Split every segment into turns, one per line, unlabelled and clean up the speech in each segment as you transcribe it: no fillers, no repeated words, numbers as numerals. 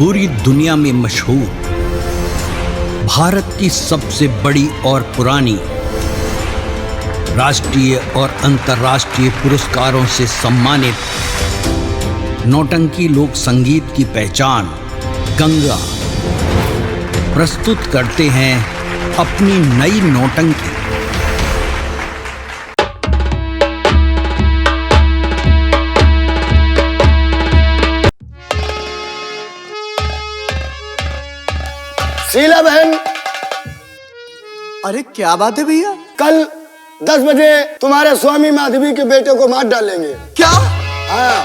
पूरी दुनिया में मशहूर, भारत की सबसे बड़ी और पुरानी, राष्ट्रीय और अंतर्राष्ट्रीय पुरस्कारों से सम्मानित नौटंकी लोक संगीत की पहचान गंगा प्रस्तुत करते हैं अपनी नई नौटंकी।
शीला बहन,
अरे क्या बात है भैया?
कल 10 बजे तुम्हारे स्वामी माधवी के बेटे को मार डालेंगे।
क्या?
हाँ,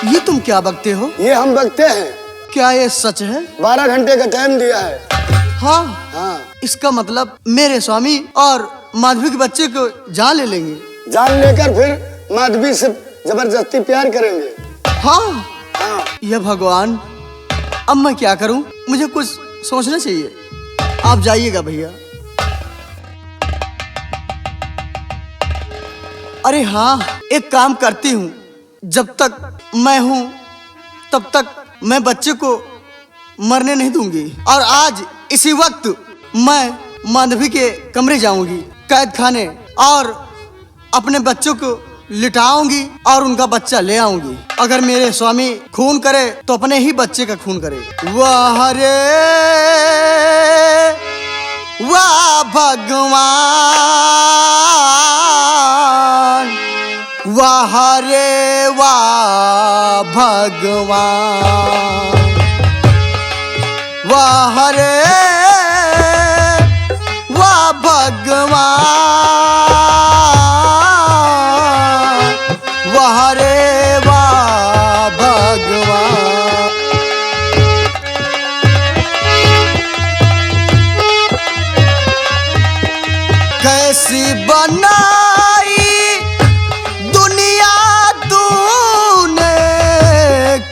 ये तुम क्या बकते हो?
ये हम बकते हैं।
क्या ये सच है?
12 घंटे का टाइम दिया है।
हाँ
हाँ,
इसका मतलब मेरे स्वामी और माधवी के बच्चे को जान ले लेंगे।
जान लेकर फिर माधवी से जबरदस्ती प्यार करेंगे।
हाँ,
हाँ,
ये भगवान, अब मैं क्या करूं? मुझे कुछ सोचना चाहिए। आप जाइएगा भैया। अरे हाँ, एक काम करती हूँ, जब तक मैं हूँ तब तक मैं बच्चे को मरने नहीं दूंगी। और आज इसी वक्त मैं माधवी के कमरे जाऊंगी, कैद खाने, और अपने बच्चों को लिटाऊंगी और उनका बच्चा ले आऊंगी। अगर मेरे स्वामी खून करे तो अपने ही बच्चे का खून करे। वाह रे वाह भगवान, वाह रे वाह भगवान, वाह रे वाह भगवान, वाह रे वाह भगवान। कैसी बनाई दुनिया तूने,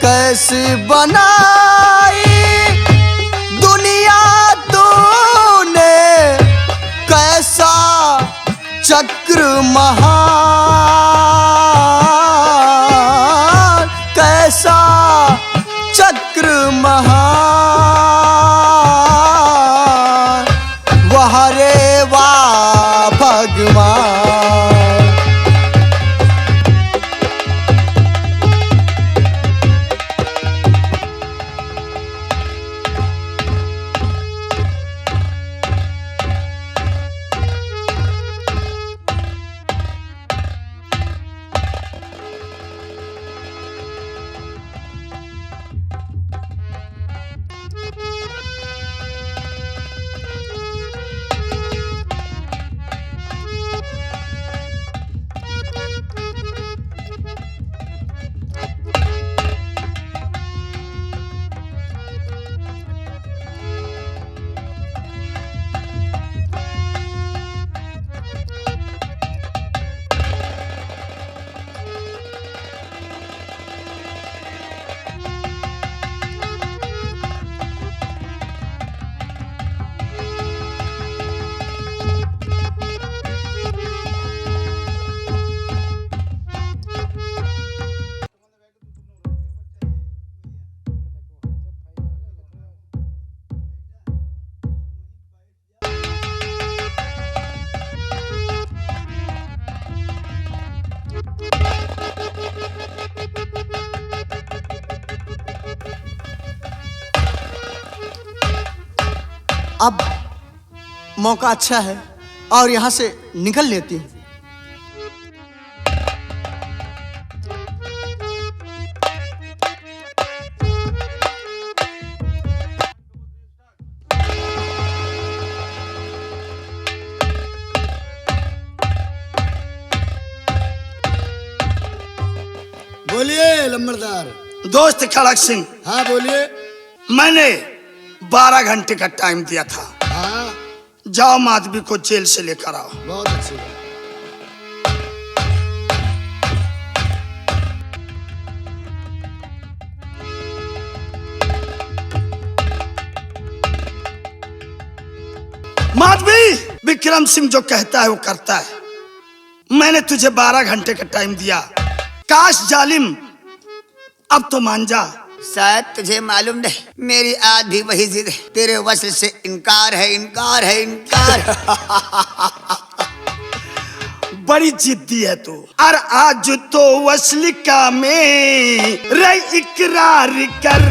कैसी बनाई दुनिया तूने, कैसा चक्र महान, कैसा चक्र महान, वाह रे वाह भगवान। अब मौका अच्छा है और यहाँ से निकल लेती हूँ।
बोलिए लंबरदार।
दोस्त खड़क सिंह,
हाँ बोलिए।
मैंने 12 घंटे का टाइम दिया था।
हाँ,
जाओ माधवी को जेल से लेकर आओ।
बहुत अच्छी बात।
माधवी, विक्रम सिंह जो कहता है वो करता है। मैंने तुझे 12 घंटे का टाइम दिया। काश जालिम, अब तो मान जा।
शायद तुझे मालूम नहीं, मेरी आज भी वही जिद है, तेरे वस्ल से इनकार है, इनकार है, इनकार।
बड़ी जिद्दी है तू। और आज तो वस्ल का में रे इकरार कर,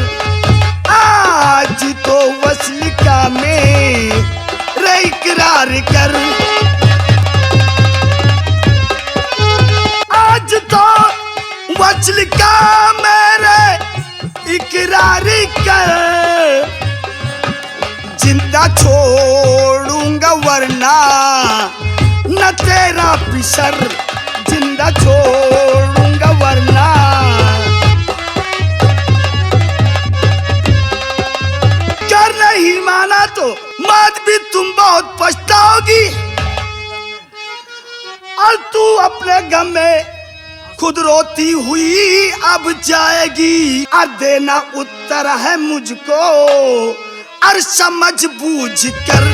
आज तो वस्ल का में रे इकरार कर, आज तो वस्ल का मेरे इकरार कर, जिंदा छोड़ूंगा वरना न तेरा पिसर, जिंदा छोड़ूंगा वरना। कर नहीं माना तो मत भी तुम बहुत पछताओगी, और तू अपने गम में खुद रोती हुई अब जाएगी। और देना उत्तर है मुझको और समझ बूझ कर,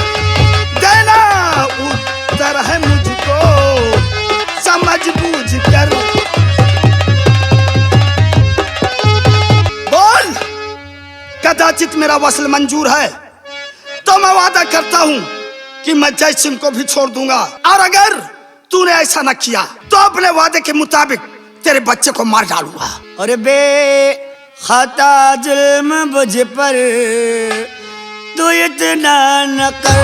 देना उत्तर है मुझको समझ बूझ कर। बोल, कदाचित मेरा वस्ल मंजूर है तो मैं वादा करता हूं कि मैं जय सिंह को भी छोड़ दूंगा, और अगर तूने ऐसा न किया तो अपने वादे के मुताबिक तेरे बच्चे को मार डालूंगा।
अरे बे खता जुल्म मुझ पर तू इतना न कर,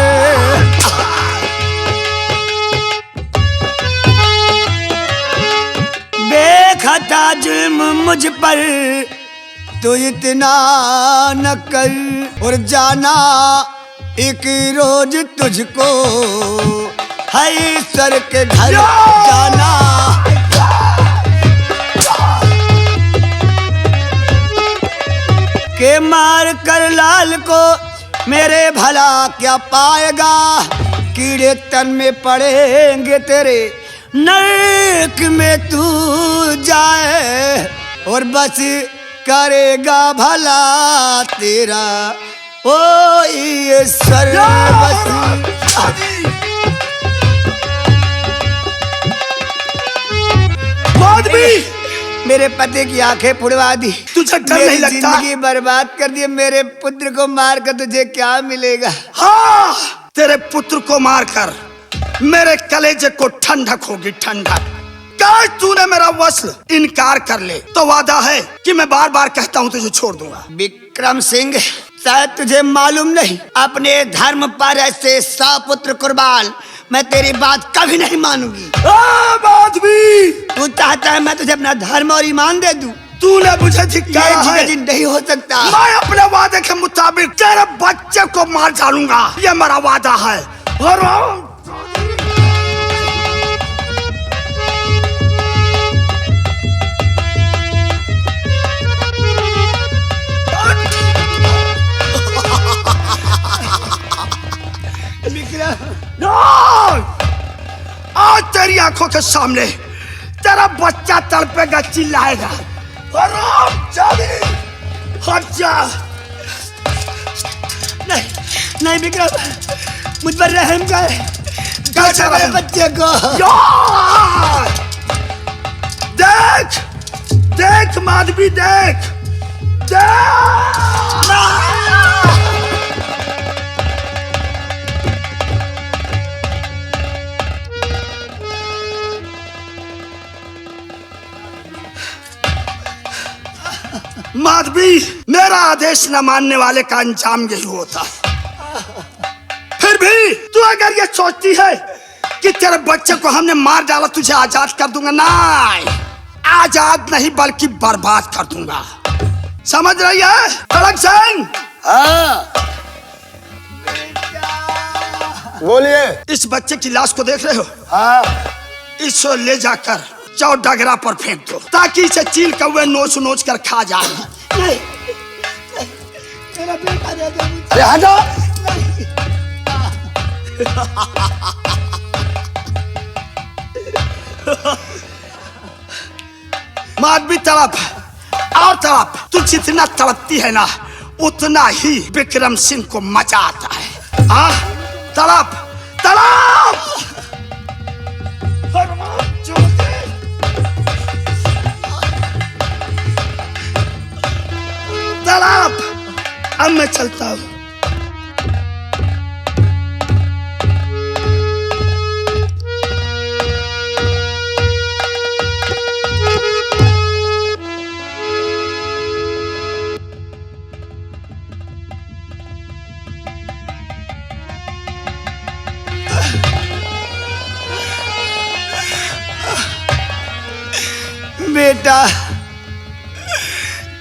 बेखता जुल्म मुझ पर तू इतना न कर, और जाना एक रोज तुझको है सर के घर जाना। के मार कर लाल को मेरे भला क्या पाएगा, कीड़े तन में पड़ेंगे तेरे, नरक में तू जाए, और बस करेगा भला तेरा ओ ये सर्वस्व। मेरे पति की आंखें फुड़वा दी,
तुझे डर नहीं लगता?
जिंदगी बर्बाद कर दी, मेरे पुत्र को मारकर तुझे क्या मिलेगा?
हाँ, तेरे पुत्र को मारकर मेरे कलेजे को ठंडक होगी, ठंडक। काश तूने मेरा वस्ल इनकार कर ले तो वादा है कि मैं बार बार कहता हूँ तुझे छोड़ दूंगा।
विक्रम सिंह, शायद तुझे मालूम नहीं, अपने धर्म पर ऐसे 100 पुत्र कुर्बान, मैं तेरी बात कभी नहीं मानूंगी।
बात भी
तू चाहता है मैं तुझे अपना धर्म और ईमान दे दूं?
तूने मुझे धिक्कारा है।
ये नहीं हो सकता।
मैं अपने वादे के मुताबिक तेरे बच्चे को मार डालूंगा, ये मेरा वादा है। और आज तेरी आंखों के सामने तेरा बच्चा तड़पेगा, चिल्लाएगा। हट जा।
नहीं विक्रम, मुझ पर रहम कर, मेरे बच्चे को।
देख देख माधवी, देख देख। माधवी, मेरा आदेश न मानने वाले का अंजाम यही होता है। फिर भी तू अगर ये सोचती है कि तेरे बच्चे को हमने मार डाला तुझे आजाद कर दूंगा, नहीं, आजाद नहीं बल्कि बर्बाद कर दूंगा। समझ रही है खड़क सिंह?
हाँ, बोलिए।
इस बच्चे की लाश को देख रहे हो?
हाँ।
इसको ले जाकर चौडगरा पर फेंक दो ताकि इसे चील कौवे नोच नोच कर खा जाए।
मेरा बेटा दे दो।
अरे हटो।
माधवी तड़प और तड़प, तू जितना तड़पती है ना उतना ही विक्रम सिंह को मजा आता है। हाँ, तड़प तड़प। आलाप। अब मैं चलता हूँ।
बेटा,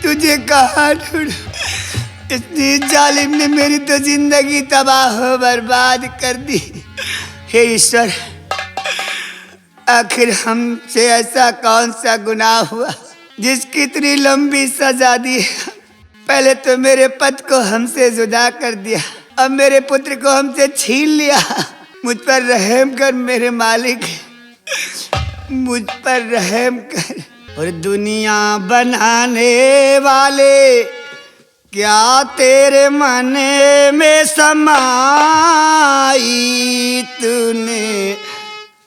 तुझे कहाँ ढूंढूं? इतनी जालिम ने मेरी तो जिंदगी तबाह बर्बाद कर दी। हे ईश्वर, आखिर हमसे ऐसा कौन सा गुनाह हुआ जिसकी इतनी लंबी सजा दी? पहले तो मेरे पति को हमसे जुदा कर दिया, अब मेरे पुत्र को हमसे छीन लिया। मुझ पर रहम कर मेरे मालिक, मुझ पर रहम कर। और दुनिया बनाने वाले, क्या तेरे मन में समाई तूने?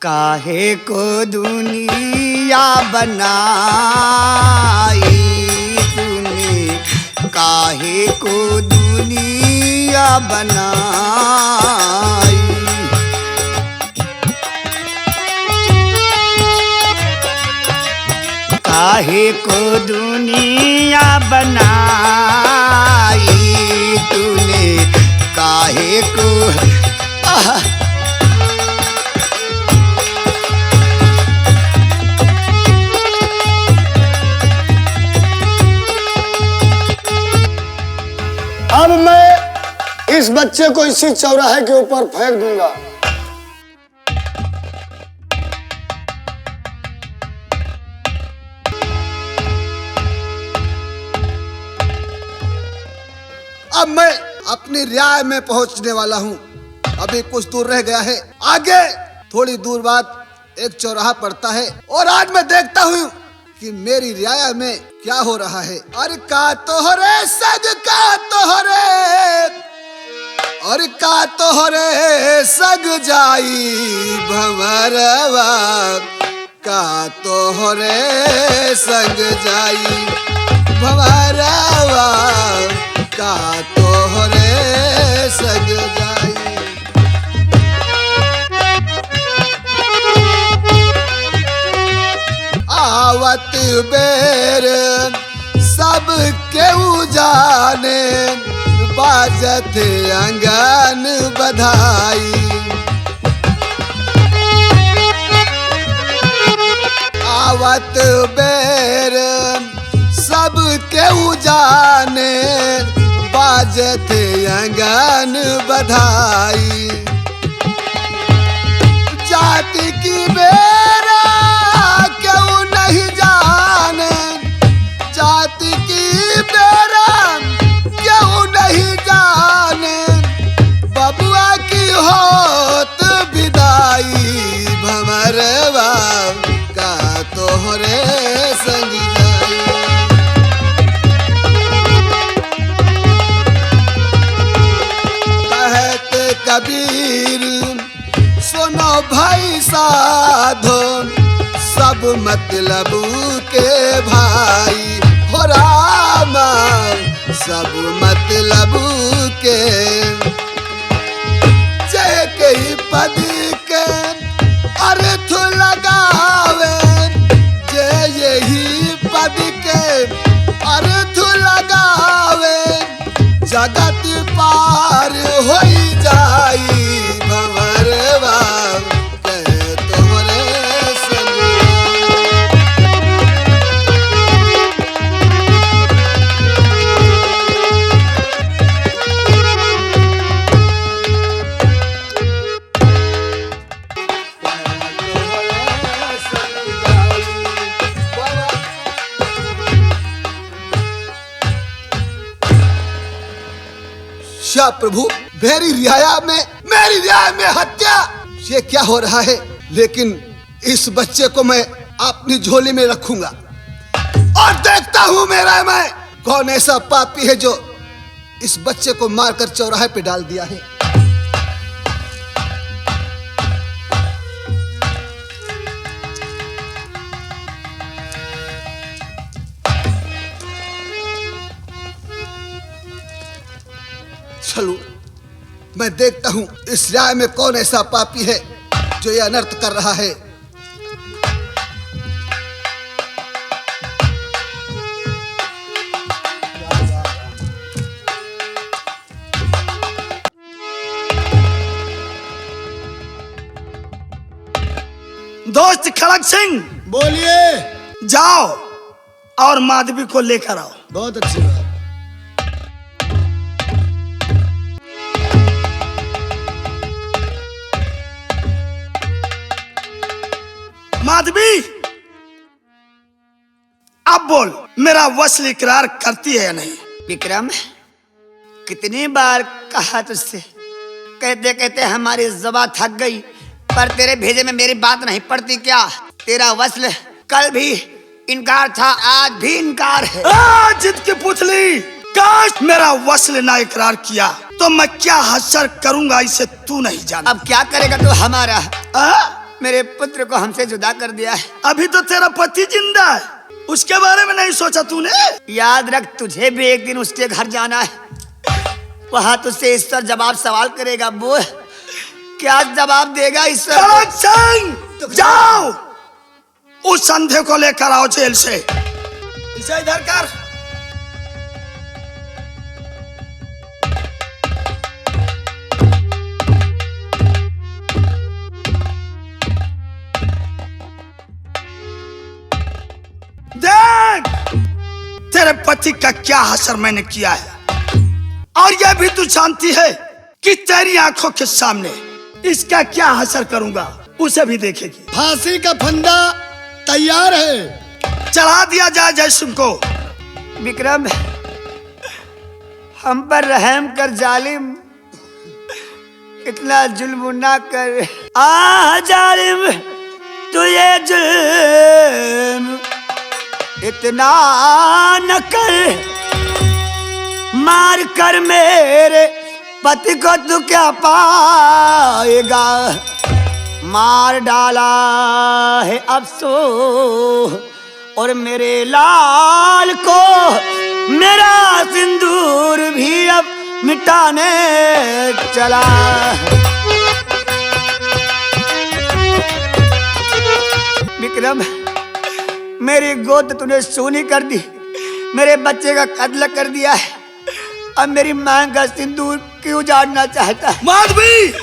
काहे को दुनिया बनाई तूने? काहे को दुनिया बनाई? काहे को दुनिया बनाई तूने? काहे को
अब मैं इस बच्चे को इसी चौराहे के ऊपर फेंक दूंगा।
अब मैं अपनी रियाय में पहुंचने वाला हूं। अभी कुछ दूर रह गया है। आगे थोड़ी दूर बाद एक चौराहा पड़ता है और आज मैं देखता हूं कि मेरी रियाया में क्या हो रहा है। अरे का तोहरे सग का तोहरे, और का तोहरे सग जाई भंवरवा, का तोहरे संग जाई भंवरवा, का तोहरे संग जाई। आवत बेर सब केहू जाने, बाजत अंगन बधाई। आवत बेर सब केहू जाने, बाजत अंगन बधाई। जाति की बेरा क्यों नहीं जाने, जाति की बेरा क्यों नहीं जाने, बबुआ की होत विदाई भंवरवा, का तोहरे संग जाई। कहत कबीर सुनो भाई साधो, सब मतलब के भाई हो रामा, सब मतलब के। जय के ही पद के अर्थ लगावे, जय यही पद के अर्थ लगावे, जगत पार होई जाई भंवरवा, तोहरे संग। शाह प्रभु, मेरी रियाया में हत्या, ये क्या हो रहा है? लेकिन इस बच्चे को मैं अपनी झोली में रखूंगा और देखता हूं मेरा मैं कौन ऐसा पापी है जो इस बच्चे को मारकर चौराहे पे डाल दिया है। चलो मैं देखता हूँ इस राय में कौन ऐसा पापी है जो ये अनर्थ कर रहा है।
दोस्त खड़क सिंह,
बोलिए।
जाओ और माधवी को लेकर आओ।
बहुत अच्छी बात।
माधवी, अब बोल, मेरा वस्ल इकरार करती है या नहीं?
विक्रम, कितनी बार कहा तुझसे, कहते कहते हमारी जुबान थक गई, पर तेरे भेजे में मेरी बात नहीं पड़ती क्या? तेरा वस्ल कल भी इनकार था, आज भी इनकार है।
जिद की पुतली, काश मेरा वस्ल ना इकरार किया तो मैं क्या हश्र करूंगा इसे तू नहीं जानता।
अब क्या करेगा तू हमारा? मेरे पुत्र को हमसे जुदा कर दिया है।
अभी तो तेरा पति जिंदा है, उसके बारे में नहीं सोचा तूने?
याद रख, तुझे भी एक दिन उसके घर जाना है, वहां तुझसे ईश्वर जवाब सवाल करेगा। बोल, क्या जवाब देगा ईश्वर?
खड़क सिंह, जाओ उस संधे को लेकर आओ जेल से। इसे इधर कर। देख तेरे पति का क्या हश्र मैंने किया है, और यह भी तू जानती है कि तेरी आंखों के सामने इसका क्या हश्र करूंगा, उसे भी देखेगी।
फांसी का फंदा तैयार है,
चढ़ा दिया जाए जयसिंह को।
विक्रम, हम पर रहम कर जालिम, इतना जुल्म ना कर। जालिम, तू ये जुल्म इतना न कर, मार कर मेरे पति को तू क्या पाएगा? मार डाला है अफसोस, और मेरे लाल को मेरा सिंदूर भी अब मिटाने चला। विक्रम, मेरी गोद तूने सूनी कर दी, मेरे बच्चे का कत्ल कर दिया है, अब मेरी मांग का सिंदूर क्यों उजाड़ना चाहता है?
माधवी,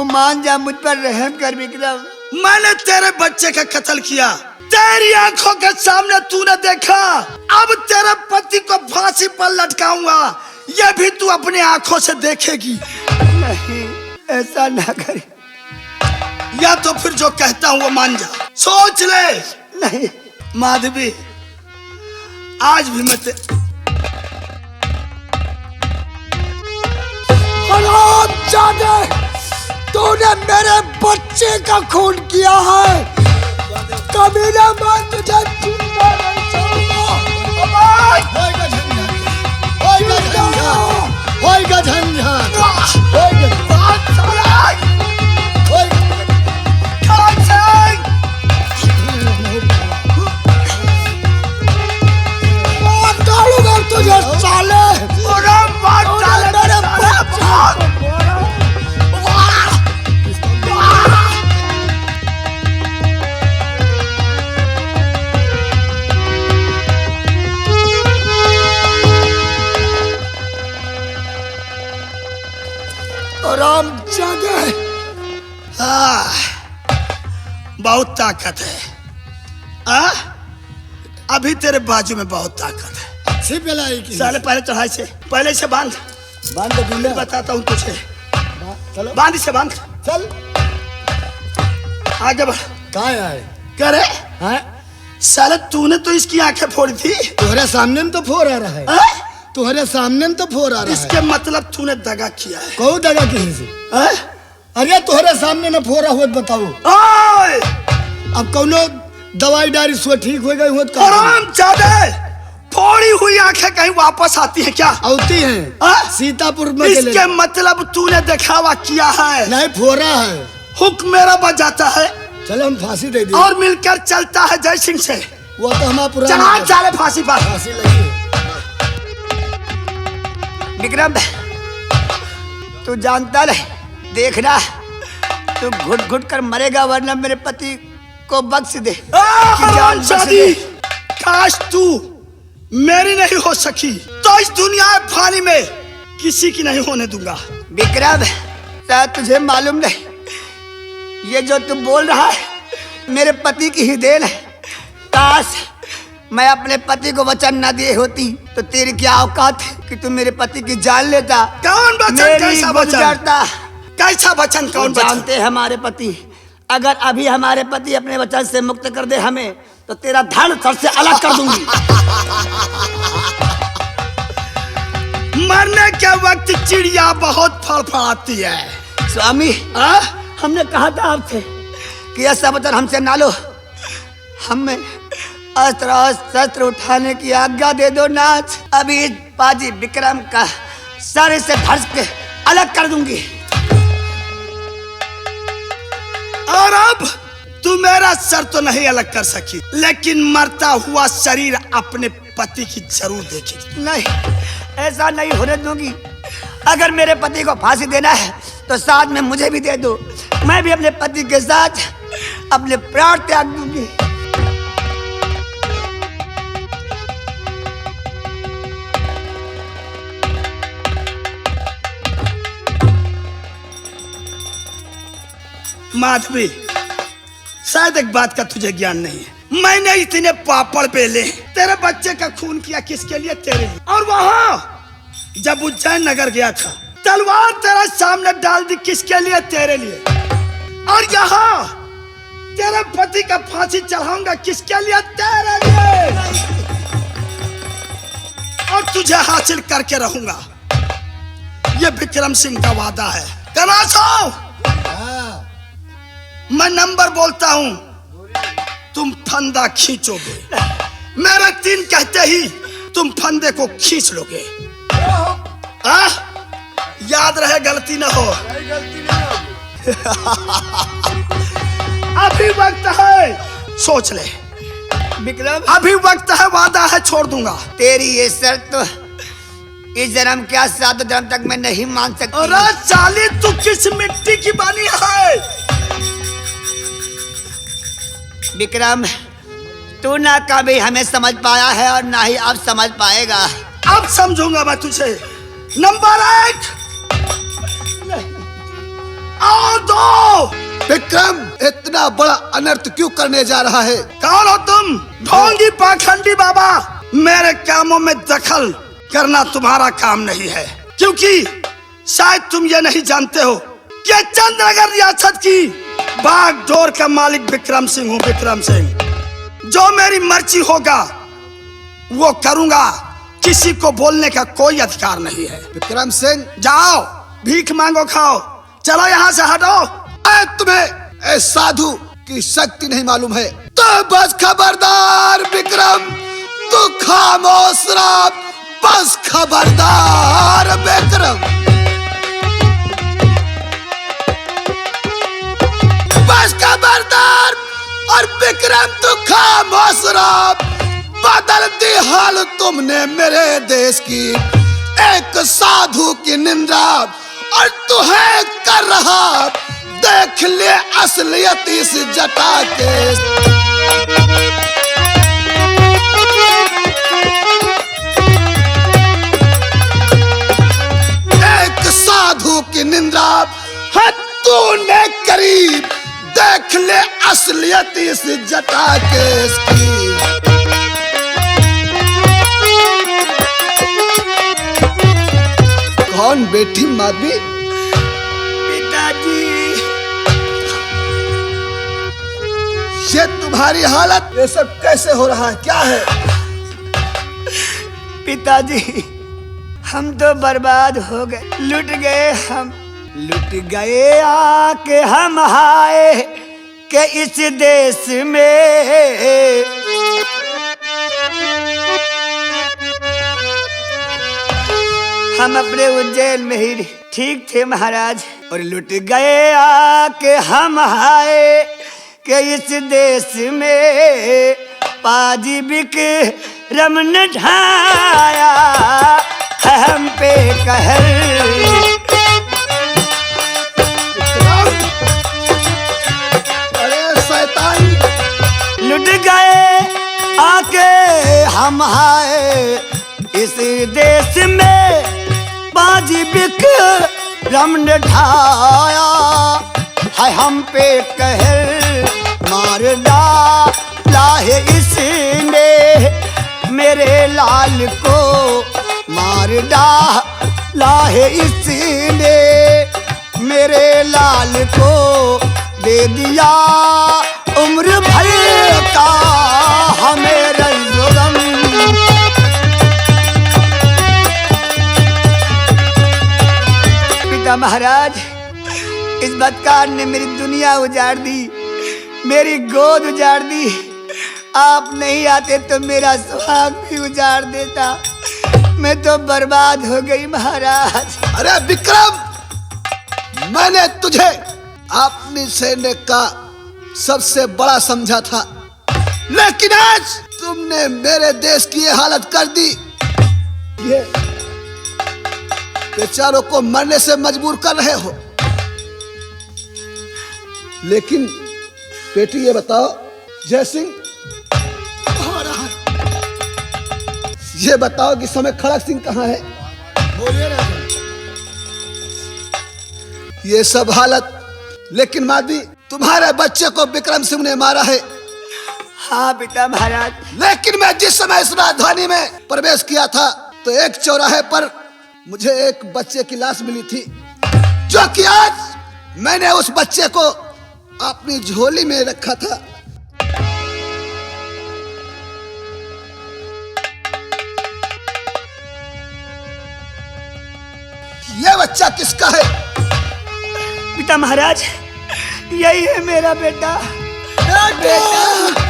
मान जा, मुझ पर रहम कर विक्रम।
मैंने तेरे बच्चे का कत्ल किया, तेरी आंखों के सामने तूने देखा, अब तेरे पति को फांसी पर लटकाऊंगा, यह भी तू अपने आंखों से देखेगी।
नहीं, ऐसा ना कर।
या तो फिर जो कहता हूँ वो मान जा, सोच ले।
नहीं
माधवी, आज भी मैं
तूने मेरे बच्चे का खून किया है, कभी ना मैं तुझे जिंदा नहीं छोड़ूंगा। होएगा झंझट, होएगा झंझट, होएगा झंझट, डालूंगा तुझे साले। राम जागे।
बहुत ताकत है। अभी तेरे बाजू में बहुत ताकत है।
अच्छी पिलाई की।
साले पहले चढ़ाई से, पहले से बांध
बांध दूल्हा।
बताता हूँ तुझे,
चलो
बांध से बांध।
चल
आगे बढ़।
कहाँ आए?
करे
हाँ?
साले तूने तो इसकी आंखें फोड़ी थी।
तुम्हारे सामने में तो फोड़ आ रहा है।
हाँ?
तुम्हारे सामने में तो फोड़ आ रहा है।
इसके मतलब तूने दगा किया है।
कौन दगा की से?
हाँ?
अरे तुम्हारे सामने न फोड़ा हुआ बताओ।
ओए!
अब कौनो दवाई डारी सो ठीक हो गई हो?
हरामजादे, फोड़ी हुई आंखें कहीं वापस आती है क्या?
आती हैं।
हाँ?
सीतापुर में
इसके मतलब तूने दिखावा किया है।
नहीं, फोड़ा है।
हुक्म मेरा बच जाता है।
चलो हम फांसी दे दें।
और मिलकर चलता है जय सिंह से।
वो तो हमारा पुराना
चढ़ा चाले फांसी पर।
फांसी लगी।
विक्रम, तू जानता नहीं, देखना तू घुट घुट कर मरेगा, वरना मेरे पति को बख्श दे कि जान बख्श दे।
काश तू मेरी नहीं हो सकी तो इस दुनिया फानी में किसी की नहीं होने दूंगा।
विक्रम, शायद तुझे मालूम नहीं, ये जो तू बोल रहा है मेरे पति की ही देन है। काश मैं अपने पति को वचन न दिए होती तो तेरी क्या औकात है कि तू मेरे पति की जान लेता।
कौन वचन?
मेरी
कैसा वचन?
गुजरता।
कैसा वचन? कौन वचन?
जानते हैं हमारे पति, अगर अभी हमारे पति अपने वचन से मुक्त कर दे हमें, तो तेरा धड़ सर से अलग कर दूंगी।
मरने के वक्त चिड़िया बहुत फड़फड़ाती है।
स्वामी, हमने कहा था आपसे कि ऐसा वचन हमसे ना लो, हमें अस्त्र और शस्त्र उठाने की आज्ञा दे दो नाथ। अभी इस पाजी विक्रम का सर से धड़ के अलग कर दूंगी।
और अब तू मेरा सर तो नहीं अलग कर सकी, लेकिन मरता हुआ शरीर अपने पति की जरूर देखेगी।
नहीं, ऐसा नहीं होने दूंगी। अगर मेरे पति को फांसी देना है तो साथ में मुझे भी दे दो, मैं भी अपने पति के साथ अपने प्राण त्याग दूंगी।
माधवी, शायद एक बात का तुझे ज्ञान नहीं है। मैंने इतने पापड़ बेले, तेरे बच्चे का खून किया किसके लिए? तेरे लिए। और वहां जब उज्जैन नगर गया था, तलवार तेरे सामने डाल दी किसके लिए? तेरे लिए। और यहाँ तेरे पति का फांसी चढ़ाऊंगा किसके लिए? तेरे लिए। और तुझे हासिल करके रहूंगा, ये विक्रम सिंह का वादा है। तनासो, मैं नंबर बोलता हूं, तुम फंदा खींचोगे। मेरे 3 कहते ही तुम फंदे को खींच लोगे। याद रहे, गलती ना हो। अभी वक्त है, सोच ले
विक्रम,
अभी वक्त है, वादा है, छोड़ दूंगा।
तेरी ये शर्त तो इस जन्म क्या 7 जन्म तक मैं नहीं मान सकती।
अरे साली, तू किस मिट्टी की बनी है?
विक्रम, तू ना कभी हमें समझ पाया है और ना ही अब समझ पाएगा।
अब समझूंगा मैं तुझे। नंबर 1 और 2।
विक्रम, इतना बड़ा अनर्थ क्यों करने जा रहा है?
कौन हो तुम? ढोंगी पाखंडी बाबा। मेरे कामों में दखल करना तुम्हारा काम नहीं है, क्योंकि शायद तुम ये नहीं जानते हो कि चंद्रनगर रियासत की बागडोर का मालिक विक्रम सिंह हूँ। विक्रम सिंह, जो मेरी मर्जी होगा वो करूंगा, किसी को बोलने का कोई अधिकार नहीं है।
विक्रम सिंह,
जाओ, भीख मांगो, खाओ, चलो यहाँ से हटो।
तुम्हें इस साधु की शक्ति नहीं मालूम है तो बस खबरदार विक्रम, तू खामोश रह, बस खबरदार विक्रम, बस खबरदार। और विक्रम, तू खामोश रह, बदल दी हाल तुमने मेरे देश की एक साधु की निंदा, और तू है कर रहा, देख ले असलियत इस जटा के। एक साधु की निंदा है तूने करी, देख ले असलियत इस जटा के। कौन बेटी माधवी?
पिताजी,
ये तुम्हारी हालत, ये सब कैसे हो रहा है? क्या है?
पिताजी, हम तो बर्बाद हो गए, लुट गए, हम लुट गए आके हम आए के इस देश में। हम अपने उज्जैन में ही ठीक थे महाराज, और लुट गए आके हम आए के इस देश में। पाजी विक्रम ने ढाया है हम पे कहर। करम ने ढाया है हम पे कहर मार डाला है इसने मेरे लाल को मार डाला है इसने मेरे लाल को दे दिया उम्र भर का हमें रंजोगम। पिता महाराज, इस बदकार ने मेरी दुनिया उजाड़ दी, मेरी गोद उजाड़ दी। आप नहीं आते तो मेरा सुहाग भी उजाड़ देता। मैं तो बर्बाद हो गई महाराज।
अरे विक्रम, मैंने तुझे अपनी सैन्य का सबसे बड़ा समझा था, लेकिन आज तुमने मेरे देश की ये हालत कर दी। ये बेचारों को मरने से मजबूर कर रहे हो। लेकिन बेटी ये बताओ, जय सिंह ये बताओ कि समय खड़क सिंह कहाँ है?
बोलिए ना।
ये सब हालत, लेकिन मादी तुम्हारे बच्चे को विक्रम सिंह ने मारा है।
हाँ पिता महाराज।
लेकिन मैं जिस समय इस राजधानी में प्रवेश किया था तो एक चौराहे पर मुझे एक बच्चे की लाश मिली थी, जो कि आज मैंने उस बच्चे को अपनी झोली में रखा था। ये बच्चा किसका है?
पिता महाराज, यही है मेरा बेटा। बेटा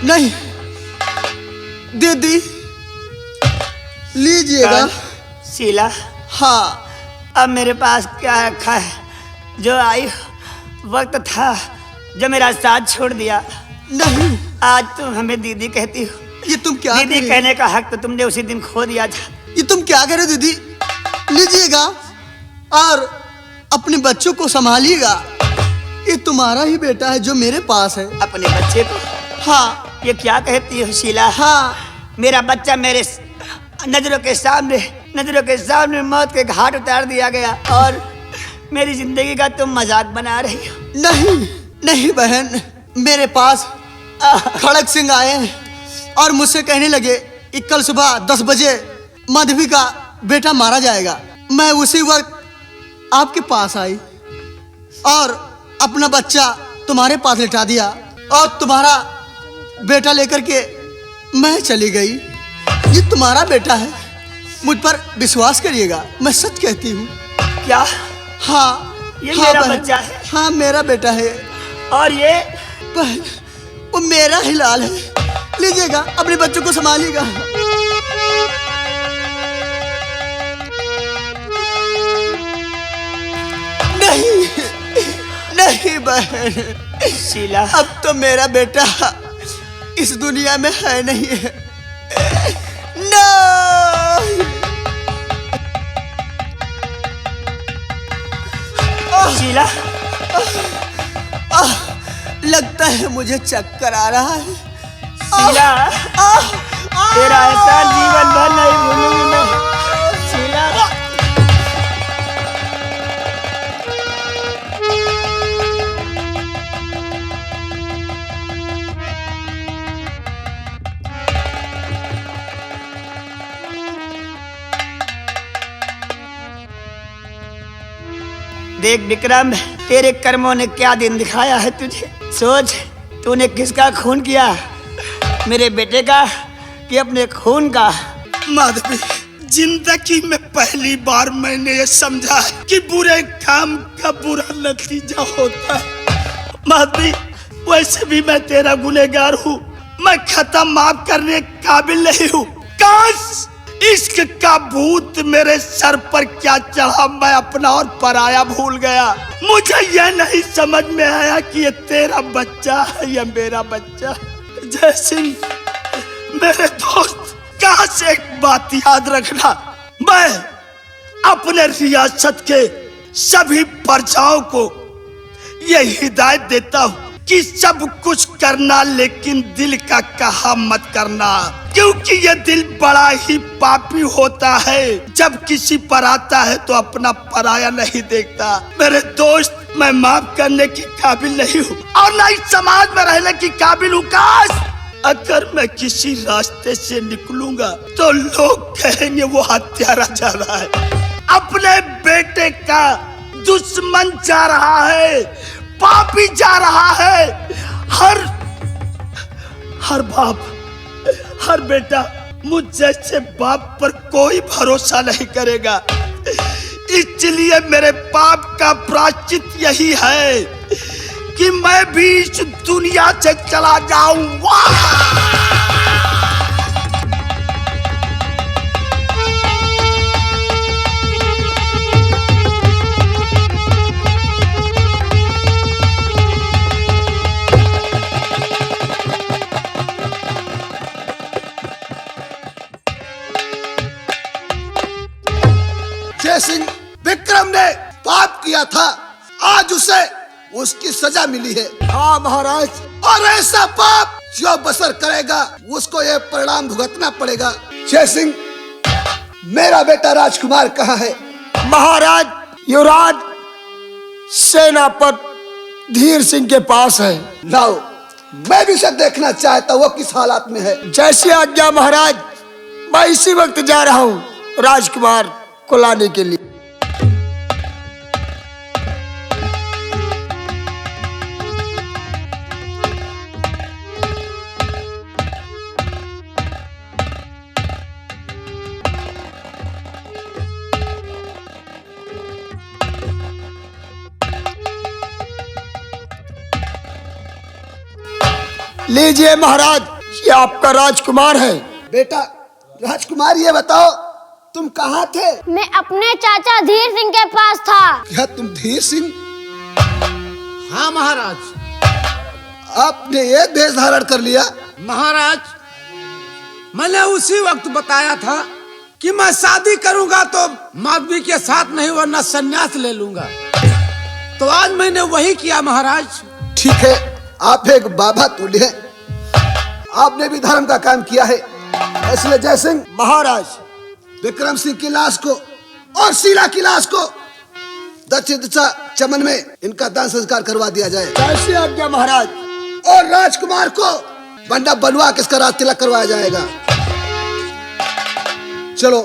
नहीं दीदी, लीजिएगा।
शीला,
हाँ,
अब मेरे पास क्या रखा है? जो आई वक्त था जो मेरा साथ छोड़ दिया।
नहीं,
आज तुम हमें दीदी कहती हो।
ये तुम क्या
दीदी
कर रही हो?
कहने का हक तो तुमने उसी दिन खो दिया था।
ये तुम क्या करे दीदी? लीजिएगा और अपने बच्चों को संभालिएगा। ये तुम्हारा ही बेटा है जो मेरे पास है।
अपने बच्चे को?
हाँ।
ये क्या कहती हो शीला?
हाँ,
मेरा बच्चा मेरे नजरों के सामने मौत के घाट उतार दिया गया और मेरी जिंदगी का तुम मजाक बना रही हो।
नहीं नहीं बहन, मेरे पास खड़क सिंह आए हैं और मुझसे कहने लगे कि कल सुबह 10 बजे माधवी का बेटा मारा जाएगा। मैं उसी वक्त आपके पास आई और अपना बच्चा तुम्हारे पास लिटा दिया और तुम्हारा बेटा लेकर के मैं चली गई। ये तुम्हारा बेटा है, मुझ पर विश्वास करिएगा, मैं सच कहती हूँ।
क्या?
हाँ,
ये
हाँ
मेरा
बहन,
बच्चा है?
हाँ मेरा बेटा है।
और ये
बहन, वो मेरा ही लाल है। लीजिएगा, अपने बच्चों को संभालिएगा। नहीं नहीं बहन,
शीला,
अब तो मेरा बेटा इस दुनिया में है नहीं है। नहीं।
शीला,
लगता है मुझे चक्कर आ रहा है।
शीला, तेरा ऐसा जीवन भर नहीं भूलूंगी मैं। शीला, देख विक्रम, तेरे कर्मों ने क्या दिन दिखाया है तुझे। सोच, तूने किसका खून किया? मेरे बेटे का कि अपने खून का?
माधवी, जिंदगी में पहली बार मैंने ये समझा है कि बुरे काम का बुरा नतीजा होता है। माधवी, वैसे भी मैं तेरा गुनहगार हूँ, मैं खत्म माफ करने काबिल नहीं हूँ। काश इश्क का भूत मेरे सर पर क्या चढ़ा, मैं अपना और पराया भूल गया। मुझे यह नहीं समझ में आया कि ये तेरा बच्चा है या मेरा बच्चा। जय सिंह, मेरे दोस्त, कहाँ से एक बात याद रखना, मैं अपने रियासत के सभी प्रजाओं को ये हिदायत देता हूँ कि सब कुछ करना लेकिन दिल का कहा मत करना, क्योंकि ये दिल बड़ा ही पापी होता है। जब किसी पर आता है तो अपना पराया नहीं देखता। मेरे दोस्त, मैं माफ करने की काबिल नहीं हूँ और न ही समाज में रहने की काबिल हूँ। काश अगर मैं किसी रास्ते से निकलूंगा तो लोग कहेंगे वो हत्यारा जा रहा है, अपने बेटे का दुश्मन जा रहा है, पापी जा रहा है। हर बाप, हर बेटा मुझ जैसे बाप पर कोई भरोसा नहीं करेगा। इसलिए मेरे पाप का प्रायश्चित यही है कि मैं भी इस दुनिया से चला जाऊं।
जय सिंह, विक्रम ने पाप किया था, आज उसे उसकी सजा मिली है।
हाँ महाराज।
और ऐसा पाप जो बसर करेगा उसको ये परिणाम भुगतना पड़ेगा। जय सिंह, मेरा बेटा राजकुमार कहाँ है?
महाराज, युवराज सेनापति धीर सिंह के पास है।
लाओ, मैं भी उसे देखना चाहता हूँ वो किस हालात में है।
जैसी आज्ञा महाराज, मैं इसी वक्त जा रहा हूँ राजकुमार को लाने के लिए। लीजिए महाराज, ये आपका राजकुमार है।
बेटा राजकुमार, ये बताओ तुम कहाँ थे?
मैं अपने चाचा धीर सिंह के पास था।
क्या तुम धीर सिंह?
हाँ महाराज।
आपने ये भेष धारण कर लिया?
महाराज, मैंने उसी वक्त बताया था कि मैं शादी करूंगा तो माधवी के साथ नहीं वरना संन्यास ले लूंगा, तो आज मैंने वही किया महाराज।
ठीक है, आप एक बाबा तुल्य हैं, आपने भी धर्म का काम किया है। इसलिए जय सिंह,
महाराज,
विक्रम सिंह की लाश को और शीला की लाश को दक्षिण दिशा चमन में इनका दान संस्कार करवा दिया जाए।
जैसी आज्ञा महाराज।
और राजकुमार को मंडप बनवा के इसका राज तिलक करवाया जाएगा। चलो